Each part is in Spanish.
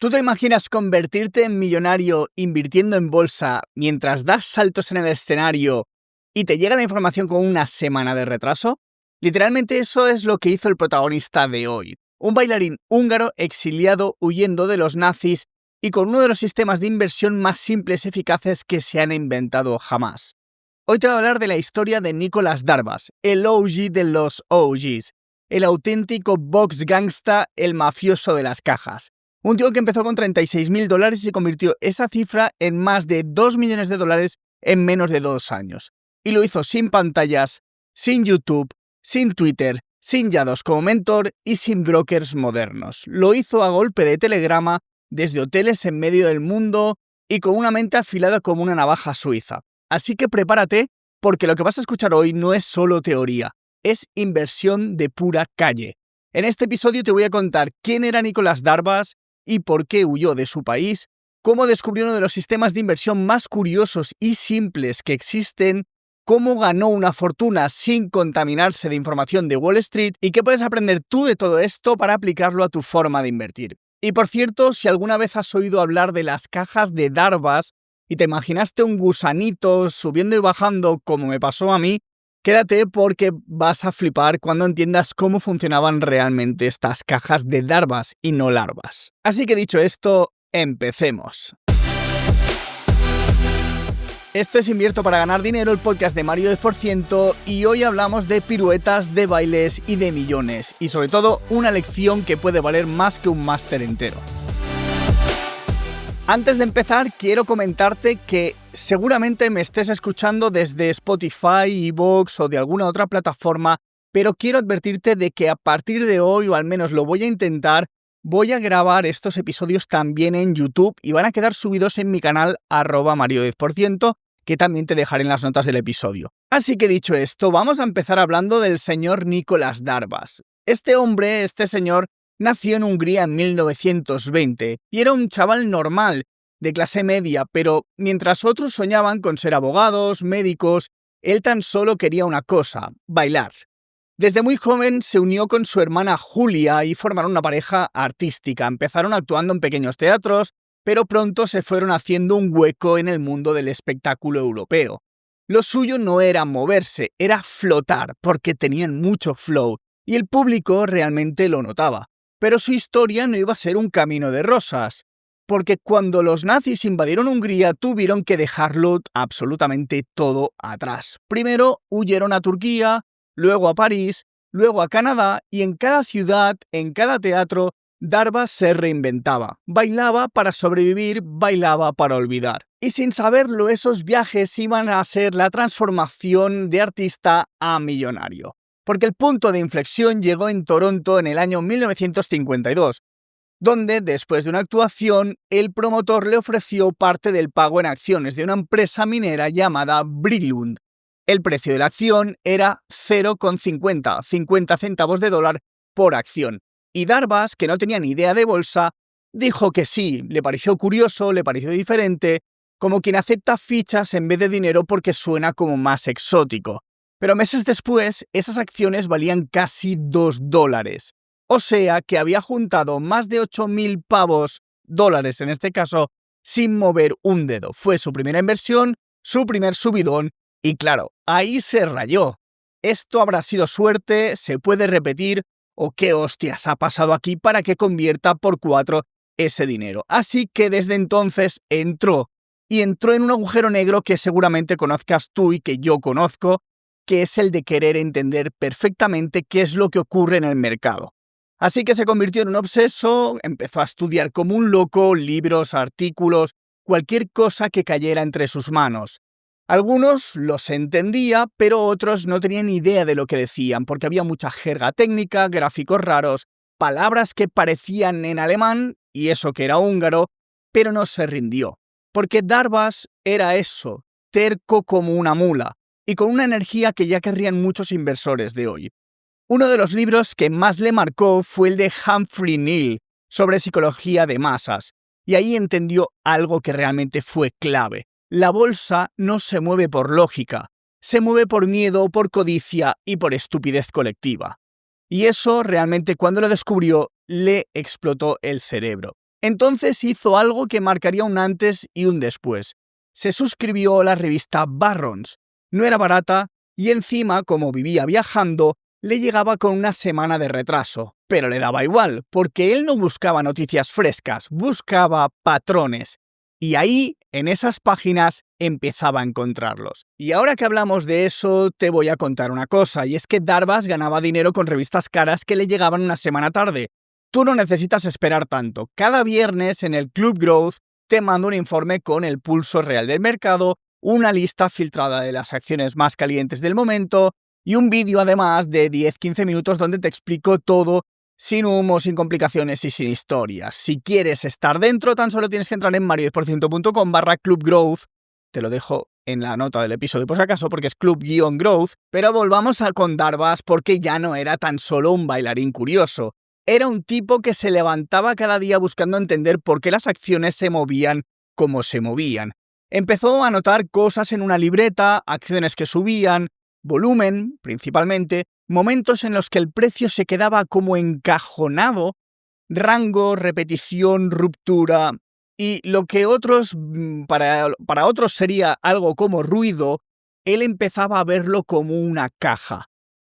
¿Tú te imaginas convertirte en millonario invirtiendo en bolsa mientras das saltos en el escenario y te llega la información con una semana de retraso? Literalmente eso es lo que hizo el protagonista de hoy. Un bailarín húngaro exiliado huyendo de los nazis y con uno de los sistemas de inversión más simples y eficaces que se han inventado jamás. Hoy te voy a hablar de la historia de Nicholas Darvas, el OG de los OGs, el auténtico box gangsta, el mafioso de las cajas. Un tío que empezó con $36.000 y se convirtió esa cifra en más de $2 millones en menos de 2 años. Y lo hizo sin pantallas, sin YouTube, sin Twitter, sin yados como mentor y sin brokers modernos. Lo hizo a golpe de telegrama, desde hoteles en medio del mundo y con una mente afilada como una navaja suiza. Así que prepárate, porque lo que vas a escuchar hoy no es solo teoría, es inversión de pura calle. En este episodio te voy a contar quién era Nicholas Darvas y por qué huyó de su país, cómo descubrió uno de los sistemas de inversión más curiosos y simples que existen, cómo ganó una fortuna sin contaminarse de información de Wall Street y qué puedes aprender tú de todo esto para aplicarlo a tu forma de invertir. Y por cierto, si alguna vez has oído hablar de las cajas de Darvas y te imaginaste un gusanito subiendo y bajando como me pasó a mí, quédate porque vas a flipar cuando entiendas cómo funcionaban realmente estas cajas de Darvas y no larvas. Así que dicho esto, empecemos. Esto es Invierto para ganar dinero, el podcast de Mario 10%, y hoy hablamos de piruetas, de bailes y de millones, y sobre todo una lección que puede valer más que un máster entero. Antes de empezar, quiero comentarte que seguramente me estés escuchando desde Spotify, iVoox o de alguna otra plataforma, pero quiero advertirte de que a partir de hoy, o al menos lo voy a intentar, voy a grabar estos episodios también en YouTube y van a quedar subidos en mi canal @Mario10%, que también te dejaré en las notas del episodio. Así que dicho esto, vamos a empezar hablando del señor Nicholas Darvas. Este señor, nació en Hungría en 1920 y era un chaval normal, de clase media, pero mientras otros soñaban con ser abogados, médicos, él tan solo quería una cosa: bailar. Desde muy joven se unió con su hermana Julia y formaron una pareja artística. Empezaron actuando en pequeños teatros, pero pronto se fueron haciendo un hueco en el mundo del espectáculo europeo. Lo suyo no era moverse, era flotar, porque tenían mucho flow, y el público realmente lo notaba. Pero su historia no iba a ser un camino de rosas, porque cuando los nazis invadieron Hungría tuvieron que dejarlo absolutamente todo atrás. Primero huyeron a Turquía, luego a París, luego a Canadá, y en cada ciudad, en cada teatro, Darvas se reinventaba. Bailaba para sobrevivir, bailaba para olvidar. Y sin saberlo, esos viajes iban a ser la transformación de artista a millonario. Porque el punto de inflexión llegó en Toronto en el año 1952, donde, después de una actuación, el promotor le ofreció parte del pago en acciones de una empresa minera llamada Brilund. El precio de la acción era 50 centavos de dólar por acción. Y Darvas, que no tenía ni idea de bolsa, dijo que sí, le pareció curioso, le pareció diferente, como quien acepta fichas en vez de dinero porque suena como más exótico. Pero meses después, esas acciones valían casi $2. O sea que había juntado más de 8.000 dólares en este caso, sin mover un dedo. Fue su primera inversión, su primer subidón, y claro, ahí se rayó. ¿Esto habrá sido suerte? ¿Se puede repetir? ¿O qué hostias ha pasado aquí para que convierta por 4 ese dinero? Así que desde entonces entró en un agujero negro que seguramente conozcas tú y que yo conozco, que es el de querer entender perfectamente qué es lo que ocurre en el mercado. Así que se convirtió en un obseso, empezó a estudiar como un loco, libros, artículos, cualquier cosa que cayera entre sus manos. Algunos los entendía, pero otros no tenían ni idea de lo que decían, porque había mucha jerga técnica, gráficos raros, palabras que parecían en alemán, y eso que era húngaro, pero no se rindió. Porque Darvas era eso, terco como una mula, y con una energía que ya querrían muchos inversores de hoy. Uno de los libros que más le marcó fue el de Humphrey Neal, sobre psicología de masas, y ahí entendió algo que realmente fue clave. La bolsa no se mueve por lógica, se mueve por miedo, por codicia y por estupidez colectiva. Y eso realmente cuando lo descubrió le explotó el cerebro. Entonces hizo algo que marcaría un antes y un después. Se suscribió a la revista Barrons. No era barata y encima, como vivía viajando, le llegaba con una semana de retraso. Pero le daba igual, porque él no buscaba noticias frescas, buscaba patrones. Y ahí, en esas páginas, empezaba a encontrarlos. Y ahora que hablamos de eso, te voy a contar una cosa, y es que Darbas ganaba dinero con revistas caras que le llegaban una semana tarde. Tú no necesitas esperar tanto. Cada viernes en el Club Growth te mando un informe con el pulso real del mercado, una lista filtrada de las acciones más calientes del momento y un vídeo además de 10-15 minutos donde te explico todo sin humo, sin complicaciones y sin historias. Si quieres estar dentro, tan solo tienes que entrar en mario10%.com/clubgrowth. Te lo dejo en la nota del episodio por si acaso, porque es club-growth. Pero volvamos con Darbas, porque ya no era tan solo un bailarín curioso. Era un tipo que se levantaba cada día buscando entender por qué las acciones se movían como se movían. Empezó a anotar cosas en una libreta, acciones que subían, volumen, principalmente, momentos en los que el precio se quedaba como encajonado, rango, repetición, ruptura, y lo que para otros sería algo como ruido, él empezaba a verlo como una caja.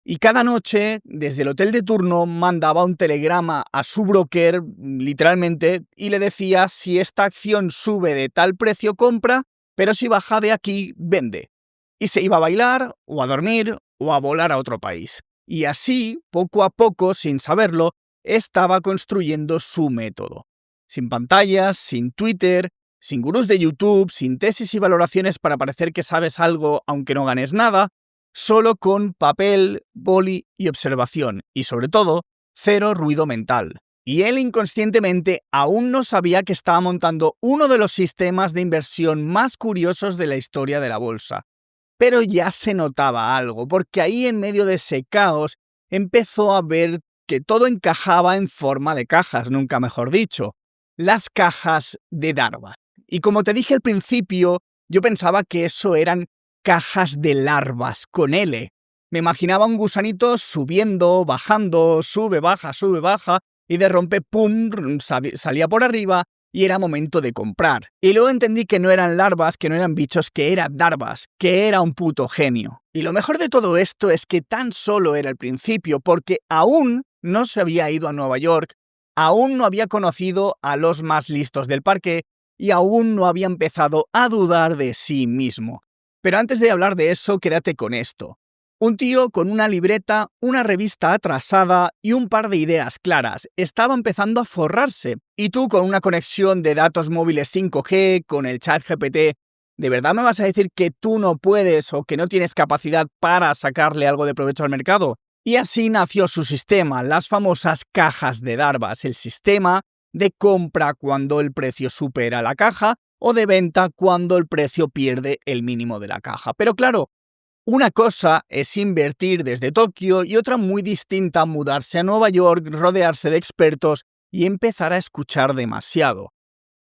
Y cada noche, desde el hotel de turno, mandaba un telegrama a su broker, literalmente, y le decía: si esta acción sube de tal precio, compra, pero si baja de aquí, vende. Y se iba a bailar, o a dormir, o a volar a otro país. Y así, poco a poco, sin saberlo, estaba construyendo su método. Sin pantallas, sin Twitter, sin gurús de YouTube, sin tesis y valoraciones para parecer que sabes algo aunque no ganes nada, solo con papel, boli y observación, y sobre todo, cero ruido mental. Y él inconscientemente aún no sabía que estaba montando uno de los sistemas de inversión más curiosos de la historia de la bolsa. Pero ya se notaba algo, porque ahí en medio de ese caos empezó a ver que todo encajaba en forma de cajas, nunca mejor dicho. Las cajas de Darbas. Y como te dije al principio, yo pensaba que eso eran cajas de larvas, con L. Me imaginaba un gusanito subiendo, bajando, sube, baja, y de rompe, pum, salía por arriba y era momento de comprar. Y luego entendí que no eran larvas, que no eran bichos, que era Darbas, que era un puto genio. Y lo mejor de todo esto es que tan solo era el principio, porque aún no se había ido a Nueva York, aún no había conocido a los más listos del parque y aún no había empezado a dudar de sí mismo. Pero antes de hablar de eso, quédate con esto. Un tío con una libreta, una revista atrasada y un par de ideas claras estaba empezando a forrarse. Y tú con una conexión de datos móviles 5G, con el ChatGPT, ¿de verdad me vas a decir que tú no puedes o que no tienes capacidad para sacarle algo de provecho al mercado? Y así nació su sistema, las famosas cajas de Darbas, el sistema de compra cuando el precio supera la caja o de venta cuando el precio pierde el mínimo de la caja. Pero claro, una cosa es invertir desde Tokio y otra muy distinta mudarse a Nueva York, rodearse de expertos y empezar a escuchar demasiado.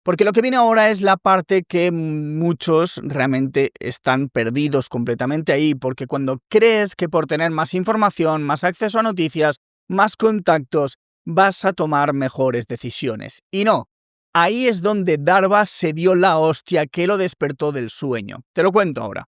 Porque lo que viene ahora es la parte que muchos realmente están perdidos completamente ahí, porque cuando crees que por tener más información, más acceso a noticias, más contactos, vas a tomar mejores decisiones. Y no, ahí es donde Darbas se dio la hostia que lo despertó del sueño. Te lo cuento ahora.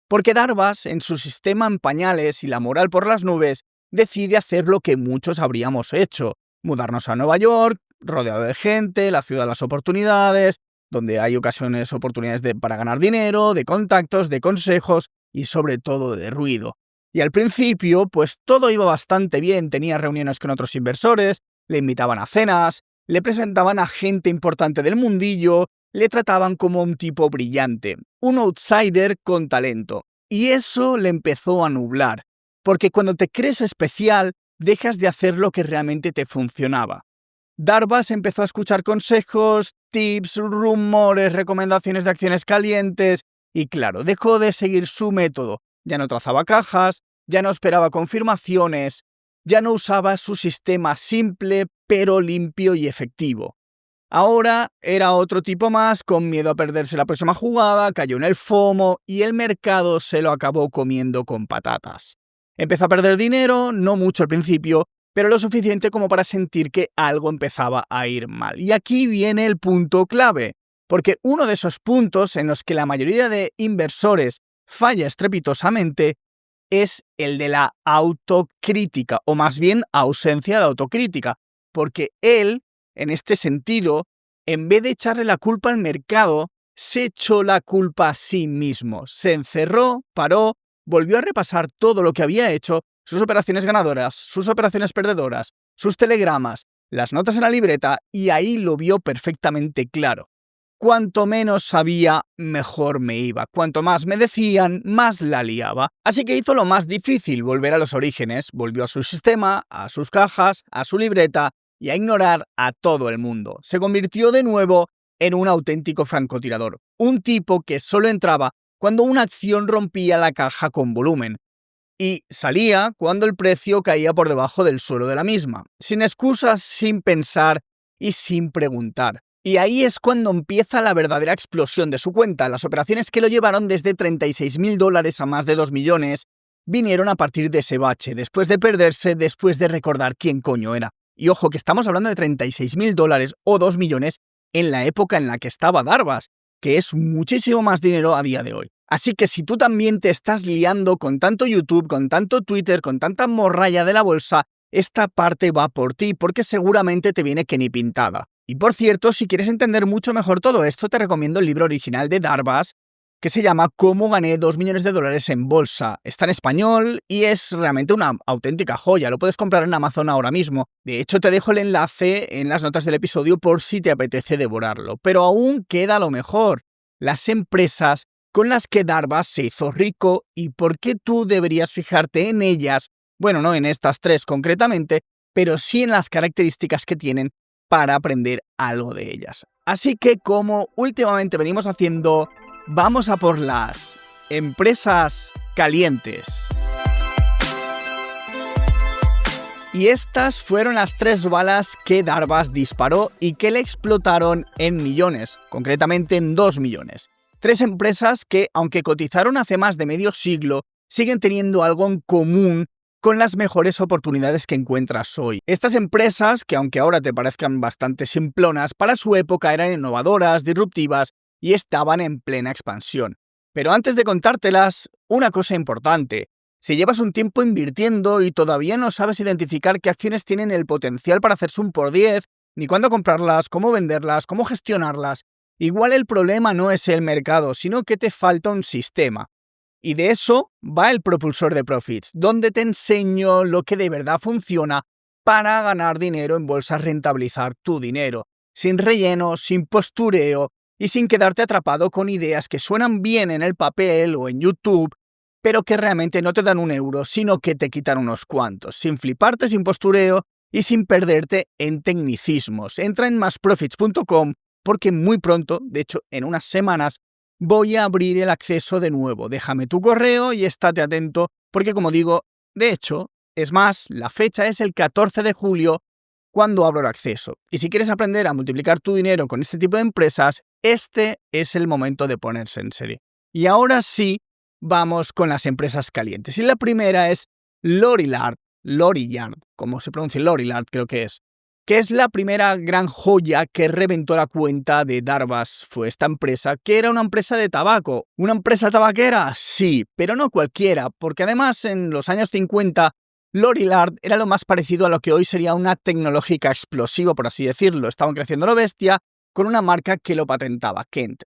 Porque Darbas, en su sistema en pañales y la moral por las nubes, decide hacer lo que muchos habríamos hecho: mudarnos a Nueva York, rodeado de gente, la ciudad de las oportunidades, donde hay oportunidades para ganar dinero, de contactos, de consejos y sobre todo de ruido. Y al principio, pues todo iba bastante bien, tenía reuniones con otros inversores, le invitaban a cenas, le presentaban a gente importante del mundillo, le trataban como un tipo brillante, un outsider con talento. Y eso le empezó a nublar, porque cuando te crees especial, dejas de hacer lo que realmente te funcionaba. Darbas empezó a escuchar consejos, tips, rumores, recomendaciones de acciones calientes y claro, dejó de seguir su método. Ya no trazaba cajas, ya no esperaba confirmaciones, ya no usaba su sistema simple pero limpio y efectivo. Ahora era otro tipo más, con miedo a perderse la próxima jugada, cayó en el FOMO y el mercado se lo acabó comiendo con patatas. Empezó a perder dinero, no mucho al principio, pero lo suficiente como para sentir que algo empezaba a ir mal. Y aquí viene el punto clave, porque uno de esos puntos en los que la mayoría de inversores falla estrepitosamente es el de la autocrítica, o más bien ausencia de autocrítica, porque él, en este sentido, en vez de echarle la culpa al mercado, se echó la culpa a sí mismo. Se encerró, paró, volvió a repasar todo lo que había hecho, sus operaciones ganadoras, sus operaciones perdedoras, sus telegramas, las notas en la libreta, y ahí lo vio perfectamente claro. Cuanto menos sabía, mejor me iba. Cuanto más me decían, más la liaba. Así que hizo lo más difícil, volver a los orígenes. Volvió a su sistema, a sus cajas, a su libreta y a ignorar a todo el mundo. Se convirtió de nuevo en un auténtico francotirador. Un tipo que solo entraba cuando una acción rompía la caja con volumen. Y salía cuando el precio caía por debajo del suelo de la misma. Sin excusas, sin pensar y sin preguntar. Y ahí es cuando empieza la verdadera explosión de su cuenta. Las operaciones que lo llevaron desde $36.000 a más de 2 millones vinieron a partir de ese bache, después de perderse, después de recordar quién coño era. Y ojo, que estamos hablando de $36.000 o 2 millones en la época en la que estaba Darvas, que es muchísimo más dinero a día de hoy. Así que si tú también te estás liando con tanto YouTube, con tanto Twitter, con tanta morralla de la bolsa, esta parte va por ti, porque seguramente te viene que ni pintada. Y por cierto, si quieres entender mucho mejor todo esto, te recomiendo el libro original de Darvas, que se llama Cómo gané 2 millones de dólares en bolsa. Está en español y es realmente una auténtica joya. Lo puedes comprar en Amazon ahora mismo. De hecho, te dejo el enlace en las notas del episodio por si te apetece devorarlo. Pero aún queda lo mejor: las empresas con las que Darvas se hizo rico y por qué tú deberías fijarte en ellas. Bueno, no en estas 3 concretamente, pero sí en las características que tienen para aprender algo de ellas. Así que, como últimamente venimos haciendo, vamos a por las empresas calientes. Y estas fueron las 3 balas que Darvas disparó y que le explotaron en millones, concretamente en 2 millones. 3 empresas que, aunque cotizaron hace más de medio siglo, siguen teniendo algo en común con las mejores oportunidades que encuentras hoy. Estas empresas, que aunque ahora te parezcan bastante simplonas, para su época eran innovadoras, disruptivas y estaban en plena expansión. Pero antes de contártelas, una cosa importante: si llevas un tiempo invirtiendo y todavía no sabes identificar qué acciones tienen el potencial para hacerse un por 10, ni cuándo comprarlas, cómo venderlas, cómo gestionarlas, igual el problema no es el mercado, sino que te falta un sistema. Y de eso va el propulsor de Profits, donde te enseño lo que de verdad funciona para ganar dinero en bolsa, rentabilizar tu dinero, sin relleno, sin postureo y sin quedarte atrapado con ideas que suenan bien en el papel o en YouTube, pero que realmente no te dan un euro, sino que te quitan unos cuantos, sin fliparte, sin postureo y sin perderte en tecnicismos. Entra en masprofits.com porque muy pronto, de hecho en unas semanas, voy a abrir el acceso de nuevo. Déjame tu correo y estate atento porque, como digo, de hecho, es más, la fecha es el 14 de julio cuando abro el acceso. Y si quieres aprender a multiplicar tu dinero con este tipo de empresas, este es el momento de ponerse en serio. Y ahora sí, vamos con las empresas calientes. Y la primera es Lorillard, como se pronuncia Lorillard creo que es la primera gran joya que reventó la cuenta de Darvas. Fue esta empresa, que era una empresa de tabaco. ¿Una empresa tabaquera? Sí, pero no cualquiera, porque además en los años 50 Lorillard era lo más parecido a lo que hoy sería una tecnológica explosiva, por así decirlo. Estaban creciendo lo bestia con una marca que lo patentaba, Kent.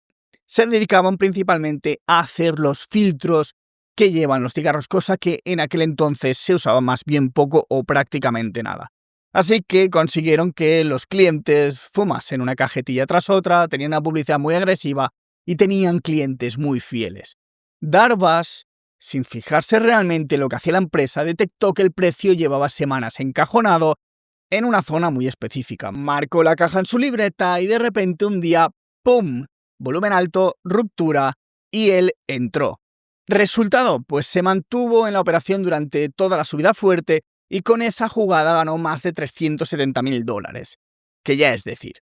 Se dedicaban principalmente a hacer los filtros que llevan los cigarros, cosa que en aquel entonces se usaba más bien poco o prácticamente nada. Así que consiguieron que los clientes fumasen una cajetilla tras otra, tenían una publicidad muy agresiva y tenían clientes muy fieles. Darvas, sin fijarse realmente en lo que hacía la empresa, detectó que el precio llevaba semanas encajonado en una zona muy específica. Marcó la caja en su libreta y de repente un día, ¡pum!, volumen alto, ruptura, y él entró. Resultado, pues se mantuvo en la operación durante toda la subida fuerte y con esa jugada ganó más de $370.000, que ya es decir.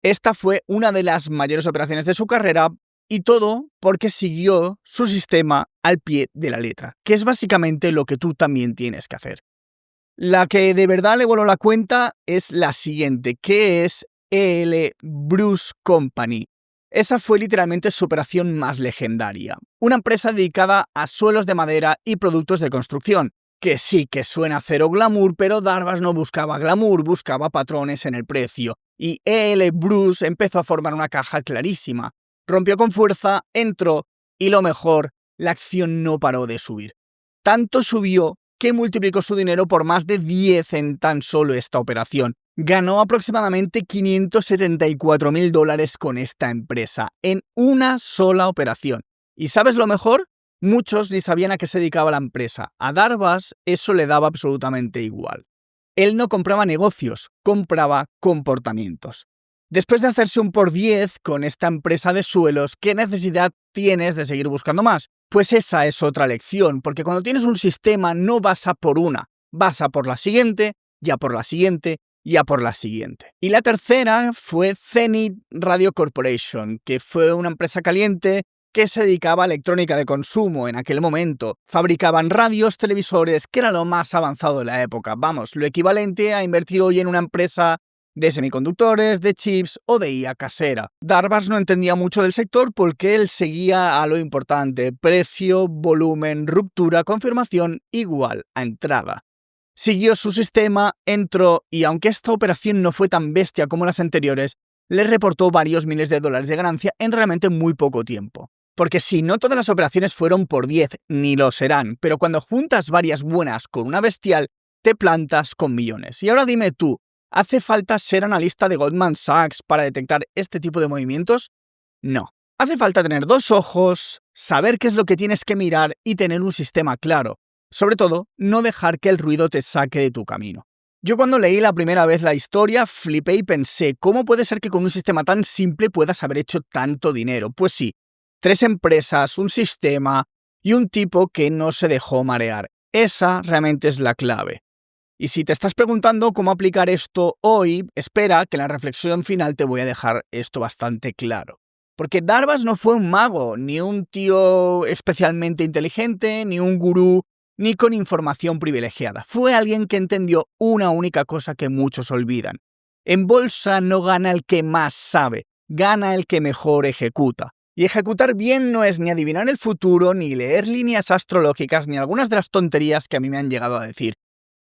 Esta fue una de las mayores operaciones de su carrera y todo porque siguió su sistema al pie de la letra, que es básicamente lo que tú también tienes que hacer. La que de verdad le voló la cuenta es la siguiente, que es E.L. Bruce Company. Esa fue literalmente su operación más legendaria. Una empresa dedicada a suelos de madera y productos de construcción. Que sí que suena cero glamour, pero Darvas no buscaba glamour, buscaba patrones en el precio. Y E.L. Bruce empezó a formar una caja clarísima. Rompió con fuerza, entró y lo mejor, la acción no paró de subir. Tanto subió que multiplicó su dinero por más de 10 en tan solo esta operación. Ganó aproximadamente $574,000 con esta empresa, en una sola operación. ¿Y sabes lo mejor? Muchos ni sabían a qué se dedicaba la empresa. A Darvas eso le daba absolutamente igual. Él no compraba negocios, compraba comportamientos. Después de hacerse un por 10 con esta empresa de suelos, ¿qué necesidad tienes de seguir buscando más? Pues esa es otra lección, porque cuando tienes un sistema no vas a por una, vas a por la siguiente, ya por la siguiente, ya por la siguiente. Y la tercera fue Zenith Radio Corporation, que fue una empresa caliente que se dedicaba a electrónica de consumo en aquel momento. Fabricaban radios, televisores, que era lo más avanzado de la época. Vamos, lo equivalente a invertir hoy en una empresa de semiconductores, de chips o de IA casera. Darvas no entendía mucho del sector porque él seguía a lo importante: precio, volumen, ruptura, confirmación igual a entrada. Siguió su sistema, entró y aunque esta operación no fue tan bestia como las anteriores, le reportó varios miles de dólares de ganancia en realmente muy poco tiempo. Porque si no todas las operaciones fueron por 10, ni lo serán, pero cuando juntas varias buenas con una bestial, te plantas con millones. Y ahora dime tú, ¿hace falta ser analista de Goldman Sachs para detectar este tipo de movimientos? No. Hace falta tener dos ojos, saber qué es lo que tienes que mirar y tener un sistema claro. Sobre todo, no dejar que el ruido te saque de tu camino. Yo cuando leí la primera vez la historia, flipé y pensé, ¿cómo puede ser que con un sistema tan simple puedas haber hecho tanto dinero? Pues sí, 3 empresas, un sistema y un tipo que no se dejó marear. Esa realmente es la clave. Y si te estás preguntando cómo aplicar esto hoy, espera que en la reflexión final te voy a dejar esto bastante claro. Porque Darvas no fue un mago, ni un tío especialmente inteligente, ni un gurú, ni con información privilegiada. Fue alguien que entendió una única cosa que muchos olvidan. En bolsa no gana el que más sabe, gana el que mejor ejecuta. Y ejecutar bien no es ni adivinar el futuro, ni leer líneas astrológicas, ni algunas de las tonterías que a mí me han llegado a decir.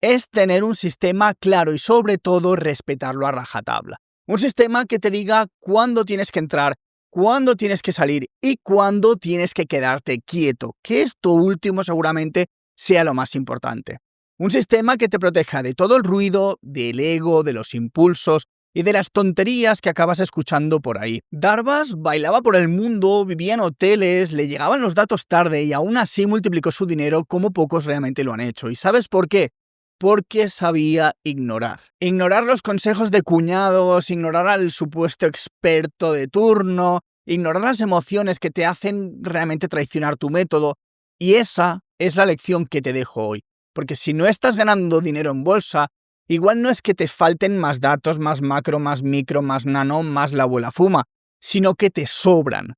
Es tener un sistema claro y sobre todo respetarlo a rajatabla. Un sistema que te diga cuándo tienes que entrar, cuándo tienes que salir y cuándo tienes que quedarte quieto, que esto último seguramente sea lo más importante. Un sistema que te proteja de todo el ruido, del ego, de los impulsos y de las tonterías que acabas escuchando por ahí. Darvas bailaba por el mundo, vivía en hoteles, le llegaban los datos tarde y aún así multiplicó su dinero como pocos realmente lo han hecho. ¿Y sabes por qué? Porque sabía ignorar. Ignorar los consejos de cuñados, ignorar al supuesto experto de turno, ignorar las emociones que te hacen realmente traicionar tu método. Y esa es la lección que te dejo hoy. Porque si no estás ganando dinero en bolsa, igual no es que te falten más datos, más macro, más micro, más nano, más la abuela fuma, sino que te sobran.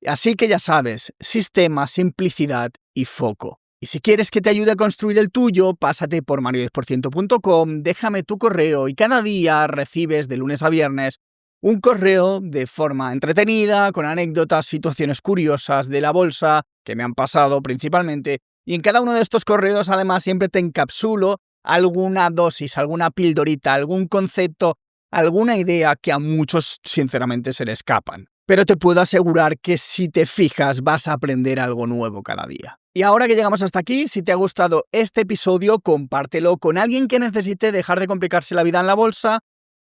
Así que ya sabes, sistema, simplicidad y foco. Y si quieres que te ayude a construir el tuyo, pásate por mario10%.com, déjame tu correo y cada día recibes de lunes a viernes un correo de forma entretenida, con anécdotas, situaciones curiosas de la bolsa que me han pasado principalmente. Y en cada uno de estos correos además siempre te encapsulo alguna dosis, alguna pildorita, algún concepto, alguna idea que a muchos sinceramente se le escapan. Pero te puedo asegurar que si te fijas vas a aprender algo nuevo cada día. Y ahora que llegamos hasta aquí, si te ha gustado este episodio, compártelo con alguien que necesite dejar de complicarse la vida en la bolsa.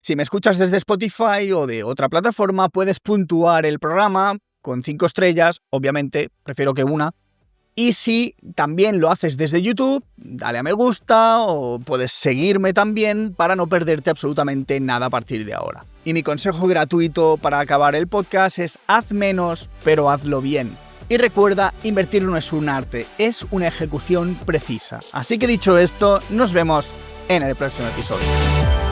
Si me escuchas desde Spotify o de otra plataforma, puedes puntuar el programa con 5 estrellas, obviamente, prefiero que una. Y si también lo haces desde YouTube, dale a me gusta o puedes seguirme también para no perderte absolutamente nada a partir de ahora. Y mi consejo gratuito para acabar el podcast es: haz menos, pero hazlo bien. Y recuerda, invertir no es un arte, es una ejecución precisa. Así que dicho esto, nos vemos en el próximo episodio.